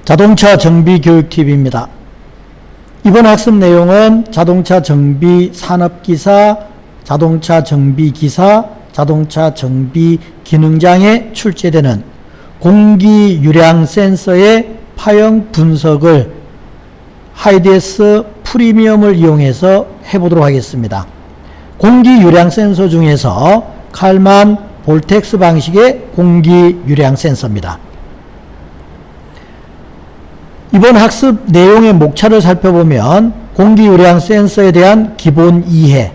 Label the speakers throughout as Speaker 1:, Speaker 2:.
Speaker 1: 자동차 정비 교육 팁입니다. 이번 학습 내용은 자동차 정비 산업기사, 자동차 정비 기사, 자동차 정비 기능장에 출제되는 공기 유량 센서의 파형 분석을 하이디에스 프리미엄을 이용해서 해보도록 하겠습니다. 공기 유량 센서 중에서 칼만 볼텍스 방식의 공기 유량 센서입니다. 이번 학습 내용의 목차를 살펴보면 공기 유량 센서에 대한 기본 이해,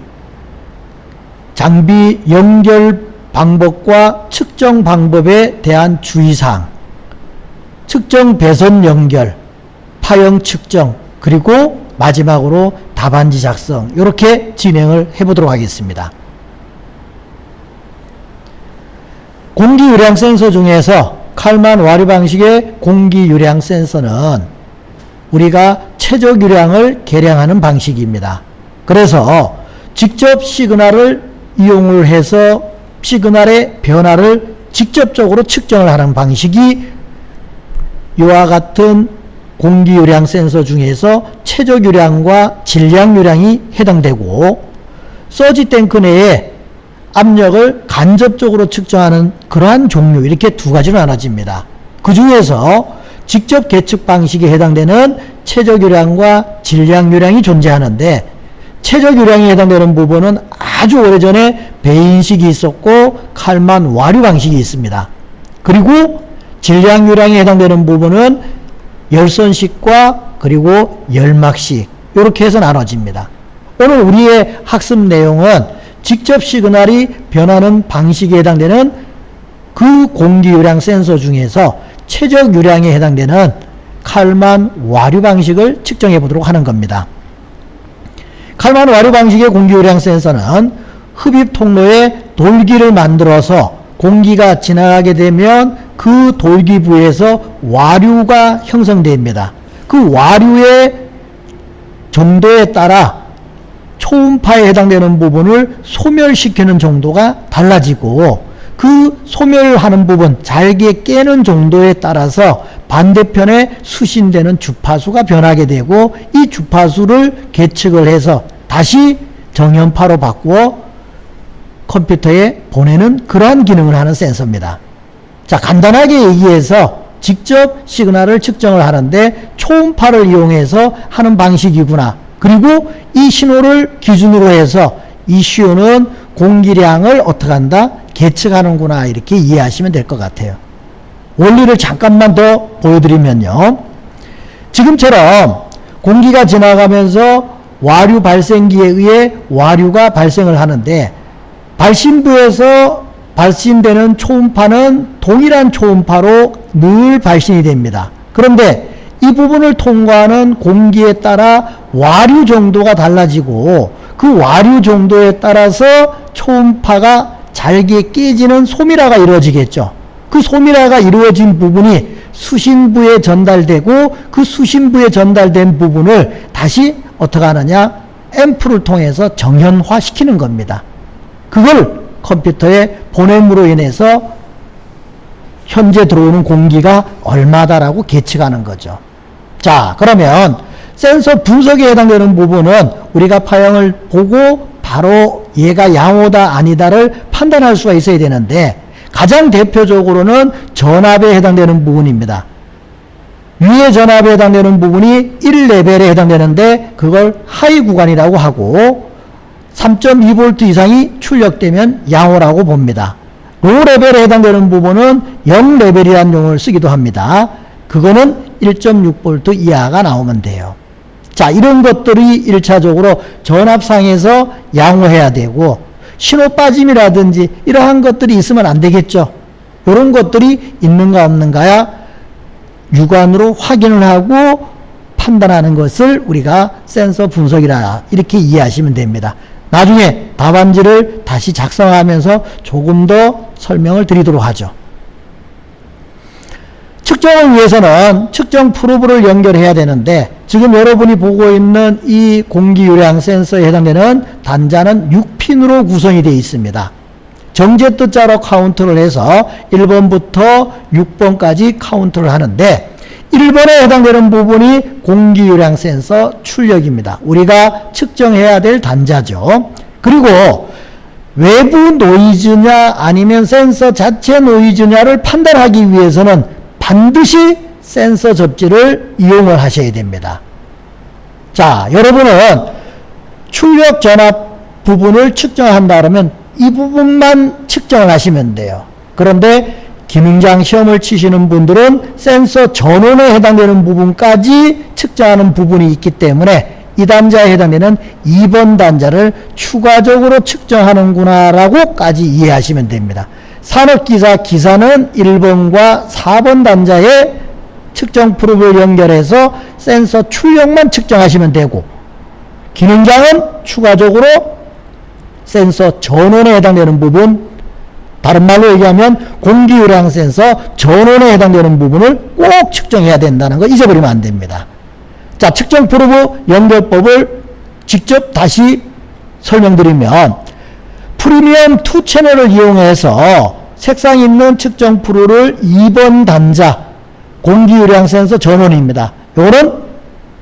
Speaker 1: 장비 연결 방법과 측정 방법에 대한 주의사항, 측정 배선 연결, 파형 측정, 그리고 마지막으로 답안지 작성, 이렇게 진행을 해보도록 하겠습니다. 공기 유량 센서 중에서 칼만 와류 방식의 공기 유량 센서는 우리가 최적 유량을 계량하는 방식입니다. 그래서 직접 시그널을 이용을 해서 시그널의 변화를 직접적으로 측정을 하는 방식이 이와 같은 공기 유량 센서 중에서 최적 유량과 질량 유량이 해당되고, 서지 탱크 내에 압력을 간접적으로 측정하는 그러한 종류, 이렇게 두 가지로 나눠집니다. 그 중에서 직접 계측 방식에 해당되는 최적 유량과 질량 유량이 존재하는데, 최적 유량에 해당되는 부분은 아주 오래전에 배인식이 있었고 칼만 와류 방식이 있습니다. 그리고 질량 유량에 해당되는 부분은 열선식과 그리고 열막식, 이렇게 해서 나눠집니다. 오늘 우리의 학습 내용은 직접 시그널이 변하는 방식에 해당되는 그 공기 유량 센서 중에서 최적 유량에 해당되는 칼만 와류 방식을 측정해 보도록 하는 겁니다. 칼만 와류 방식의 공기 유량 센서는 흡입 통로에 돌기를 만들어서 공기가 지나가게 되면 그 돌기 부에서 와류가 형성됩니다. 그 와류의 정도에 따라 초음파에 해당되는 부분을 소멸시키는 정도가 달라지고, 그 소멸하는 부분, 잘게 깨는 정도에 따라서 반대편에 수신되는 주파수가 변하게 되고, 이 주파수를 계측을 해서 다시 정연파로 바꾸어 컴퓨터에 보내는 그러한 기능을 하는 센서입니다. 자, 간단하게 얘기해서 직접 시그널을 측정을 하는데 초음파를 이용해서 하는 방식이구나. 그리고 이 신호를 기준으로 해서 이 시호는 공기량을 어떻게 한다? 계측하는구나. 이렇게 이해하시면 될 것 같아요. 원리를 잠깐만 더 보여드리면요. 지금처럼 공기가 지나가면서 와류 발생기에 의해 와류가 발생을 하는데, 발신부에서 발신되는 초음파는 동일한 초음파로 늘 발신이 됩니다. 그런데 이 부분을 통과하는 공기에 따라 와류 정도가 달라지고, 그 와류 정도에 따라서 초음파가 잘게 깨지는 소미라가 이루어지겠죠. 그 소미라가 이루어진 부분이 수신부에 전달되고, 그 수신부에 전달된 부분을 다시 어떻게 하느냐? 앰프를 통해서 정현화 시키는 겁니다. 그걸 컴퓨터에 보냄으로 인해서 현재 들어오는 공기가 얼마다라고 계측하는 거죠. 자, 그러면 센서 분석에 해당되는 부분은 우리가 파형을 보고 바로 얘가 양호다 아니다를 판단할 수가 있어야 되는데, 가장 대표적으로는 전압에 해당되는 부분입니다. 위의 전압에 해당되는 부분이 1레벨에 해당되는데 그걸 하이 구간이라고 하고, 3.2V 이상이 출력되면 양호라고 봅니다. 로 레벨에 해당되는 부분은 0레벨이라는 용어를 쓰기도 합니다. 그거는 1.6V 이하가 나오면 돼요. 자, 이런 것들이 1차적으로 전압상에서 양호해야 되고, 신호 빠짐이라든지 이러한 것들이 있으면 안 되겠죠. 이런 것들이 있는가 없는가야 육안으로 확인을 하고 판단하는 것을 우리가 센서 분석이라 이렇게 이해하시면 됩니다. 나중에 답안지를 다시 작성하면서 조금 더 설명을 드리도록 하죠. 측정을 위해서는 측정 프로브를 연결해야 되는데, 지금 여러분이 보고 있는 이 공기 유량 센서에 해당되는 단자는 6핀으로 구성이 되어 있습니다. 정제뜻자로 카운트를 해서 1번부터 6번까지 카운트를 하는데, 1번에 해당되는 부분이 공기유량 센서 출력입니다. 우리가 측정해야 될 단자죠. 그리고 외부 노이즈냐 아니면 센서 자체 노이즈냐를 판단하기 위해서는 반드시 센서 접지를 이용을 하셔야 됩니다. 자, 여러분은 출력 전압 부분을 측정한다 그러면 이 부분만 측정을 하시면 돼요. 그런데 기능장 시험을 치시는 분들은 센서 전원에 해당되는 부분까지 측정하는 부분이 있기 때문에 이 단자에 해당되는 2번 단자를 추가적으로 측정하는구나 라고까지 이해하시면 됩니다. 산업기사 기사는 1번과 4번 단자에 측정 프로브를 연결해서 센서 출력만 측정하시면 되고, 기능장은 추가적으로 센서 전원에 해당되는 부분, 다른 말로 얘기하면 공기유량 센서 전원에 해당되는 부분을 꼭 측정해야 된다는 거 잊어버리면 안 됩니다. 자, 측정 프로브 연결법을 직접 다시 설명드리면, 프리미엄 2 채널을 이용해서 색상 있는 측정 프로를 2번 단자 공기유량 센서 전원입니다. 이거는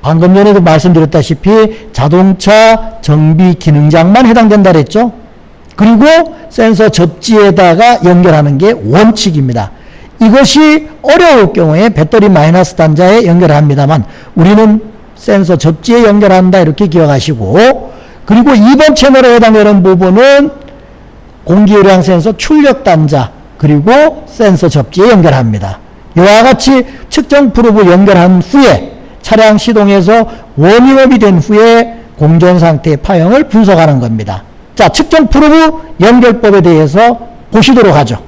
Speaker 1: 방금 전에도 말씀드렸다시피 자동차 정비 기능장만 해당된다 그랬죠. 그리고 센서 접지에다가 연결하는 게 원칙입니다. 이것이 어려울 경우에 배터리 마이너스 단자에 연결합니다만 우리는 센서 접지에 연결한다 이렇게 기억하시고, 그리고 2번 채널에 해당되는 부분은 공기유량 센서 출력 단자 그리고 센서 접지에 연결합니다. 이와 같이 측정 프로브 연결한 후에 차량 시동에서 워밍업이 된 후에 공전 상태의 파형을 분석하는 겁니다. 자, 측정 프로브 연결법에 대해서 보시도록 하죠.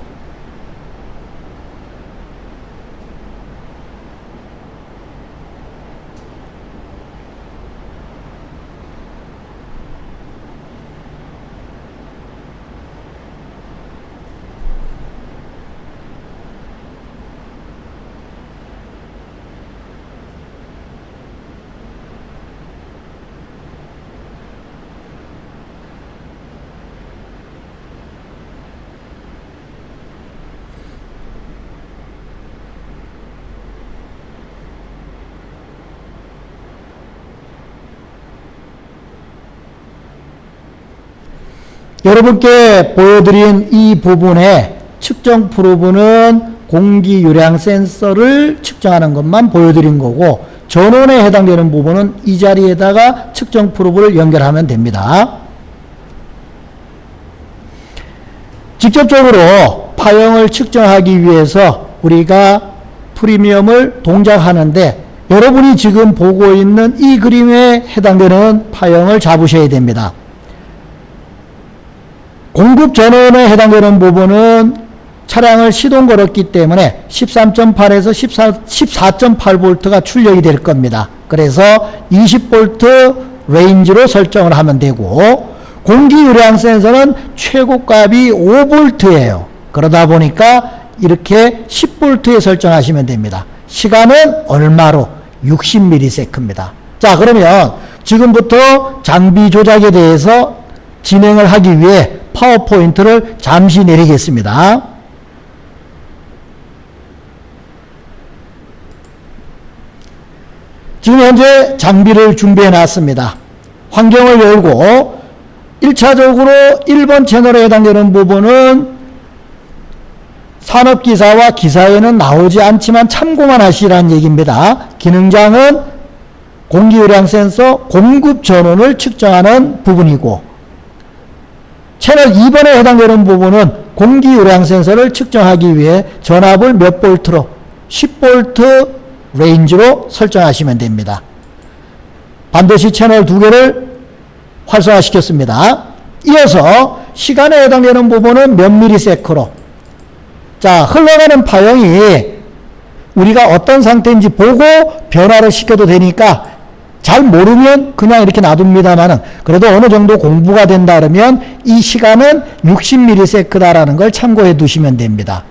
Speaker 1: 여러분께 보여드린 이 부분의 측정 프로브는 공기유량 센서를 측정하는 것만 보여드린 거고, 전원에 해당되는 부분은 이 자리에다가 측정 프로브를 연결하면 됩니다. 직접적으로 파형을 측정하기 위해서 우리가 프리미엄을 동작하는데, 여러분이 지금 보고 있는 이 그림에 해당되는 파형을 잡으셔야 됩니다. 공급 전원에 해당되는 부분은 차량을 시동 걸었기 때문에 13.8에서 14.8V가 출력이 될 겁니다. 그래서 20V 레인지로 설정을 하면 되고, 공기유량 센서는 최고값이 5V예요. 그러다 보니까 이렇게 10V에 설정하시면 됩니다. 시간은 얼마로? 60ms입니다. 자, 그러면 지금부터 장비 조작에 대해서 진행을 하기 위해 파워포인트를 잠시 내리겠습니다. 지금 현재 장비를 준비해 놨습니다. 환경을 열고 1차적으로 1번 채널에 해당되는 부분은 산업기사와 기사에는 나오지 않지만 참고만 하시라는 얘기입니다. 기능장은 공기유량 센서 공급 전원을 측정하는 부분이고, 채널 2번에 해당되는 부분은 공기유량 센서를 측정하기 위해 전압을 몇 볼트로? 10V 레인지로 설정하시면 됩니다. 반드시 채널 2개를 활성화시켰습니다. 이어서 시간에 해당되는 부분은 몇 미리세크로? 자, 흘러가는 파형이 우리가 어떤 상태인지 보고 변화를 시켜도 되니까, 잘 모르면 그냥 이렇게 놔둡니다만은 그래도 어느 정도 공부가 된다 그러면 이 시간은 60ms다라는 걸 참고해 두시면 됩니다.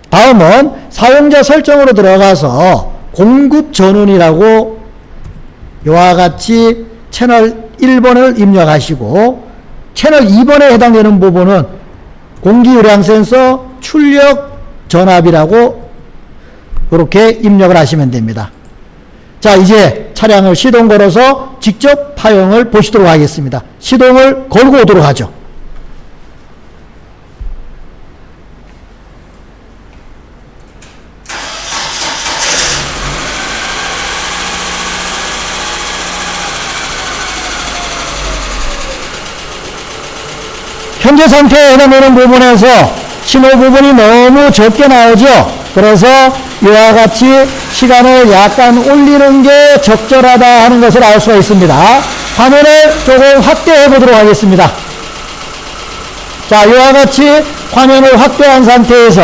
Speaker 1: 다음은 사용자 설정으로 들어가서 공급 전원이라고 이와 같이 채널 1번을 입력하시고, 채널 2번에 해당되는 부분은 공기유량 센서 출력 전압이라고 이렇게 입력을 하시면 됩니다. 자, 이제 차량을 시동 걸어서 직접 파형을 보시도록 하겠습니다. 시동을 걸고 오도록 하죠. 현재 상태에 해당되는 부분에서 신호 부분이 너무 적게 나오죠. 그래서 이와 같이 시간을 약간 올리는 게 적절하다 하는 것을 알 수가 있습니다. 화면을 조금 확대해 보도록 하겠습니다. 자, 이와 같이 화면을 확대한 상태에서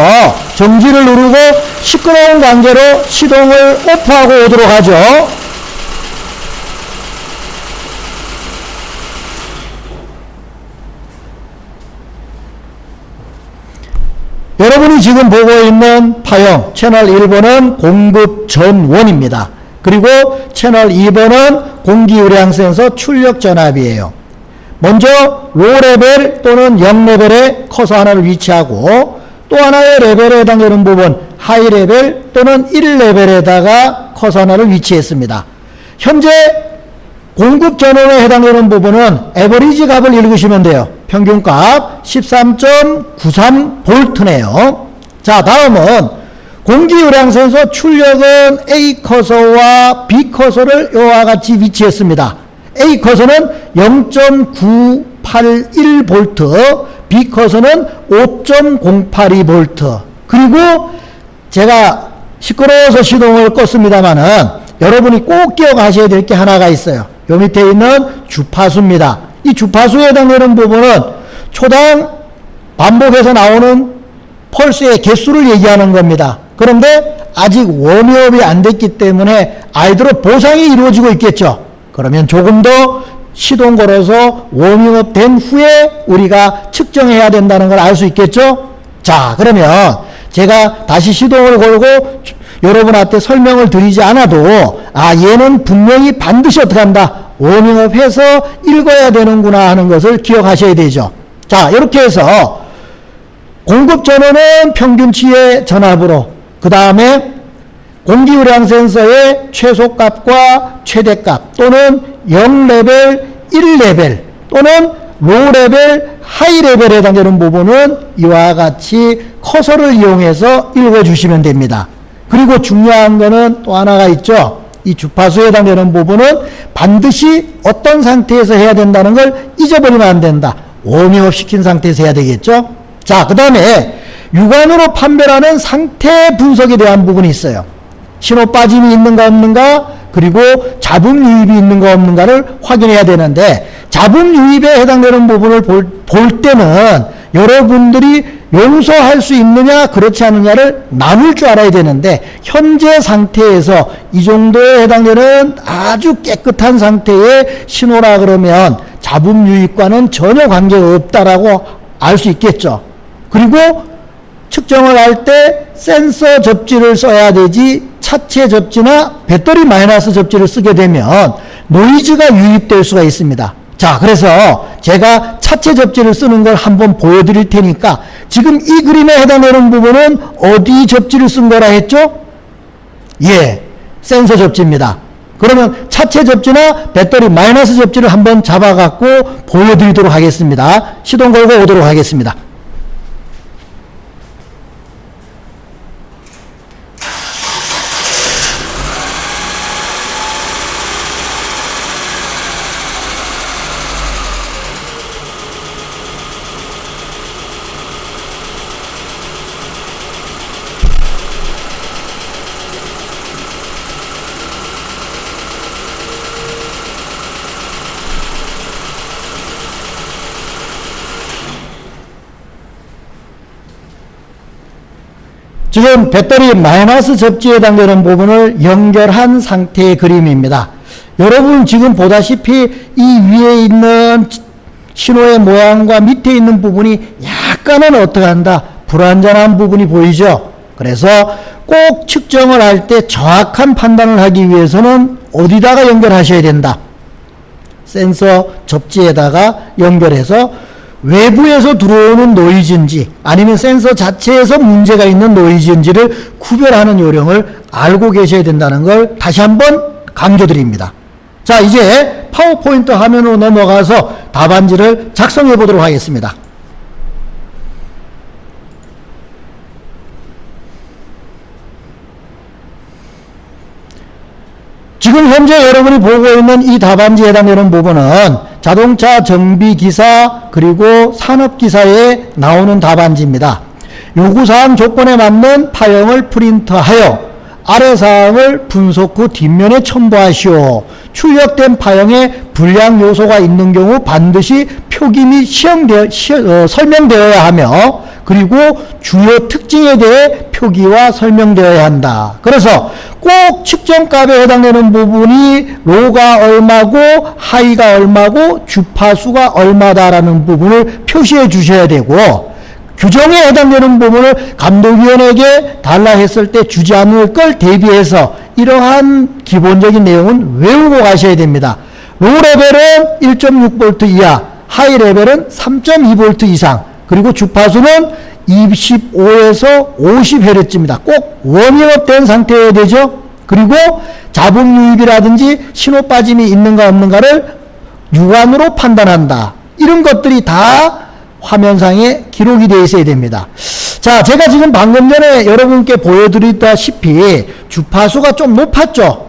Speaker 1: 정지를 누르고 시끄러운 관계로 시동을 오프하고 오도록 하죠. 여러분이 지금 보고 있는 파형 채널 1번은 공급 전원입니다. 그리고 채널 2번은 공기유량 센서 출력 전압이에요. 먼저 로 레벨 또는 0 레벨에 커서 하나를 위치하고 또 하나의 레벨에 해당되는 부분 하이 레벨 또는 1 레벨에다가 커서 하나를 위치했습니다. 현재 공급 전원에 해당되는 부분은 에버리지 값을 읽으시면 돼요. 평균값 13.93V네요. 자, 다음은 공기유량 센서 출력은 A 커서와 B 커서를 이와 같이 위치했습니다. A 커서는 0.981V, B 커서는 5.082V. 그리고 제가 시끄러워서 시동을 껐습니다만은 여러분이 꼭 기억하셔야 될 게 하나가 있어요. 요 밑에 있는 주파수입니다. 이 주파수에 해당되는 부분은 초당 반복해서 나오는 펄스의 개수를 얘기하는 겁니다. 그런데 아직 웜업이 안 됐기 때문에 아이들로 보상이 이루어지고 있겠죠. 그러면 조금 더 시동 걸어서 워밍업 된 후에 우리가 측정해야 된다는 걸 알 수 있겠죠. 자, 그러면 제가 다시 시동을 걸고 여러분한테 설명을 드리지 않아도 얘는 분명히 반드시 어떻게 한다, 워밍업 해서 읽어야 되는구나 하는 것을 기억하셔야 되죠. 자, 이렇게 해서 공급 전원은 평균치의 전압으로, 그 다음에 공기유량 센서의 최소값과 최대값 또는 0레벨, 1레벨 또는 로레벨, 하이레벨에 해당되는 부분은 이와 같이 커서를 이용해서 읽어주시면 됩니다. 그리고 중요한 거는 또 하나가 있죠. 이 주파수에 해당되는 부분은 반드시 어떤 상태에서 해야 된다는 걸 잊어버리면 안 된다. 워밍업 시킨 상태에서 해야 되겠죠. 자, 그 다음에 육안으로 판별하는 상태 분석에 대한 부분이 있어요. 신호 빠짐이 있는가 없는가, 그리고 잡음 유입이 있는가 없는가를 확인해야 되는데, 잡음 유입에 해당되는 부분을 볼 때는 여러분들이 용서할 수 있느냐 그렇지 않느냐를 나눌 줄 알아야 되는데, 현재 상태에서 이 정도에 해당되는 아주 깨끗한 상태의 신호라 그러면 잡음 유입과는 전혀 관계가 없다라고 알 수 있겠죠. 그리고 측정을 할 때 센서 접지를 써야 되지 차체 접지나 배터리 마이너스 접지를 쓰게 되면 노이즈가 유입될 수가 있습니다. 자, 그래서 제가 차체 접지를 쓰는 걸 한번 보여드릴 테니까, 지금 이 그림에 해당되는 부분은 어디 접지를 쓴 거라 했죠? 예, 센서 접지입니다. 그러면 차체 접지나 배터리 마이너스 접지를 한번 잡아갖고 보여드리도록 하겠습니다. 시동 걸고 오도록 하겠습니다. 지금 배터리 마이너스 접지에 해당되는 부분을 연결한 상태의 그림입니다. 여러분 지금 보다시피 이 위에 있는 신호의 모양과 밑에 있는 부분이 약간은 어떻게 한다, 불완전한 부분이 보이죠. 그래서 꼭 측정을 할 때 정확한 판단을 하기 위해서는 어디다가 연결하셔야 된다, 센서 접지에다가 연결해서 외부에서 들어오는 노이즈인지 아니면 센서 자체에서 문제가 있는 노이즈인지를 구별하는 요령을 알고 계셔야 된다는 걸 다시 한번 강조드립니다. 자, 이제 파워포인트 화면으로 넘어가서 답안지를 작성해 보도록 하겠습니다. 지금 현재 여러분이 보고 있는 이 답안지에 해당되는 부분은 자동차 정비기사 그리고 산업기사에 나오는 답안지입니다. 요구사항 조건에 맞는 파형을 프린트하여 아래 사항을 분석 후 뒷면에 첨부하시오. 출력된 파형에 불량 요소가 있는 경우 반드시 표기 및 설명되어야 하며 그리고 주요 특징에 대해 표기와 설명되어야 한다. 그래서 꼭 측정값에 해당되는 부분이 로가 얼마고 하이가 얼마고 주파수가 얼마다라는 부분을 표시해 주셔야 되고, 규정에 해당되는 부분을 감독위원에게 달라 했을 때 주지 않을 걸 대비해서 이러한 기본적인 내용은 외우고 가셔야 됩니다. 로 레벨은 1.6V 이하, 하이 레벨은 3.2V 이상, 그리고 주파수는 25에서 50Hz입니다. 꼭 워밍업 된 상태여야 되죠. 그리고 자본 유입이라든지 신호 빠짐이 있는가 없는가를 육안으로 판단한다. 이런 것들이 다 화면상에 기록이 되어 있어야 됩니다. 자, 제가 지금 방금 전에 여러분께 보여드렸다시피 주파수가 좀 높았죠.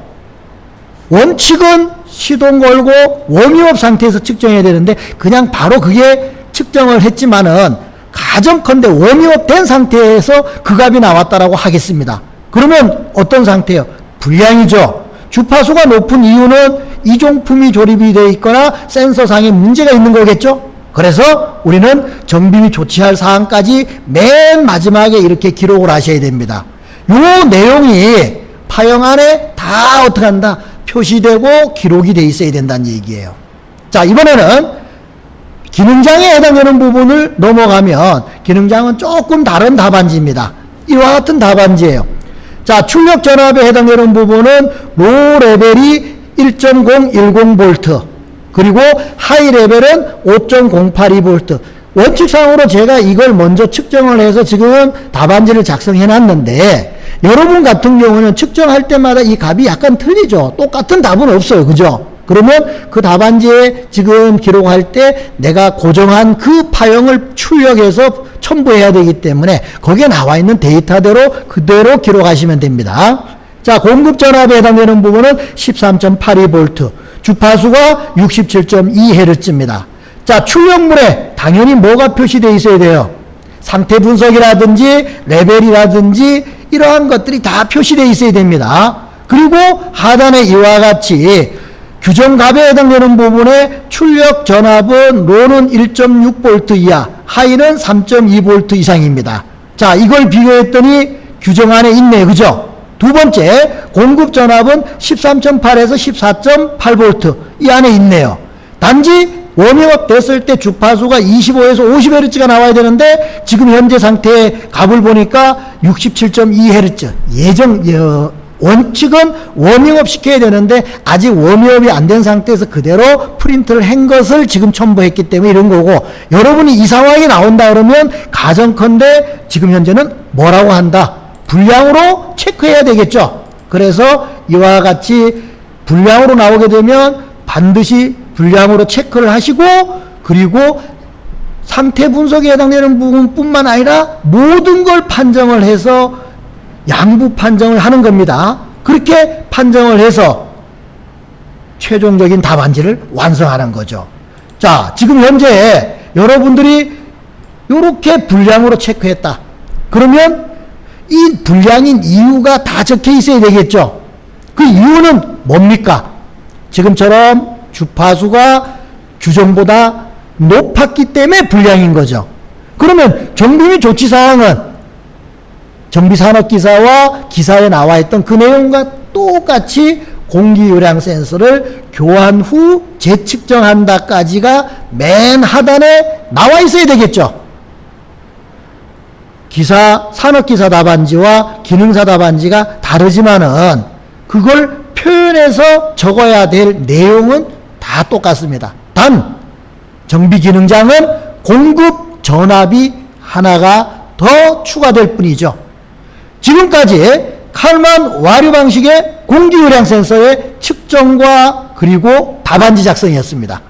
Speaker 1: 원칙은 시동 걸고 워밍업 상태에서 측정해야 되는데 그냥 바로 그게 측정을 했지만은 가정컨대 워밍업 된 상태에서 그 값이 나왔다라고 하겠습니다. 그러면 어떤 상태예요? 불량이죠. 주파수가 높은 이유는 이종품이 조립이 되어 있거나 센서상에 문제가 있는 거겠죠. 그래서 우리는 정비 및 조치할 사항까지 맨 마지막에 이렇게 기록을 하셔야 됩니다. 요 내용이 파형 안에 다 어떻게 한다? 표시되고 기록이 돼 있어야 된다는 얘기예요. 자, 이번에는 기능장에 해당되는 부분을 넘어가면 기능장은 조금 다른 답안지입니다. 이와 같은 답안지예요. 자, 출력 전압에 해당되는 부분은 로 레벨이 1.010V 그리고 하이 레벨은 5.082V. 원칙상으로 제가 이걸 먼저 측정을 해서 지금 답안지를 작성해 놨는데 여러분 같은 경우는 측정할 때마다 이 값이 약간 틀리죠. 똑같은 답은 없어요. 그죠? 그러면 그 답안지에 지금 기록할 때 내가 고정한 그 파형을 출력해서 첨부해야 되기 때문에 거기에 나와 있는 데이터대로 그대로 기록하시면 됩니다. 자, 공급 전압에 해당되는 부분은 13.82V, 주파수가 67.2Hz입니다. 자, 출력물에 당연히 뭐가 표시되어 있어야 돼요? 상태 분석이라든지 레벨이라든지 이러한 것들이 다 표시되어 있어야 됩니다. 그리고 하단에 이와 같이 규정값에 해당되는 부분에 출력 전압은 로는 1.6V 이하, 하이는 3.2V 이상입니다. 자, 이걸 비교했더니 규정 안에 있네요. 그죠? 두 번째, 공급 전압은 13.8에서 14.8V 이 안에 있네요. 단지 워밍업 됐을 때 주파수가 25에서 50Hz가 나와야 되는데 지금 현재 상태의 값을 보니까 67.2Hz. 원칙은 워밍업 시켜야 되는데 아직 워밍업이 안 된 상태에서 그대로 프린트를 한 것을 지금 첨부했기 때문에 이런 거고, 여러분이 이 상황이 나온다 그러면 가정컨대 지금 현재는 뭐라고 한다? 불량으로 체크해야 되겠죠. 그래서 이와 같이 불량으로 나오게 되면 반드시 불량으로 체크를 하시고, 그리고 상태 분석에 해당되는 부분뿐만 아니라 모든 걸 판정을 해서 양부 판정을 하는 겁니다. 그렇게 판정을 해서 최종적인 답안지를 완성하는 거죠. 자, 지금 현재 여러분들이 이렇게 불량으로 체크했다. 그러면 이 불량인 이유가 다 적혀 있어야 되겠죠. 그 이유는 뭡니까? 지금처럼 주파수가 규정보다 높았기 때문에 불량인 거죠. 그러면 정비 및 조치 사항은 정비산업기사와 기사에 나와 있던 그 내용과 똑같이 공기요량 센서를 교환 후 재측정한다까지가 맨 하단에 나와 있어야 되겠죠. 산업기사 답안지와 기능사 답안지가 다르지만은 그걸 표현해서 적어야 될 내용은 다 똑같습니다. 단 정비기능장은 공급 전압이 하나가 더 추가될 뿐이죠. 지금까지 칼만 와류 방식의 공기 요량 센서의 측정과 그리고 답안지 작성이었습니다.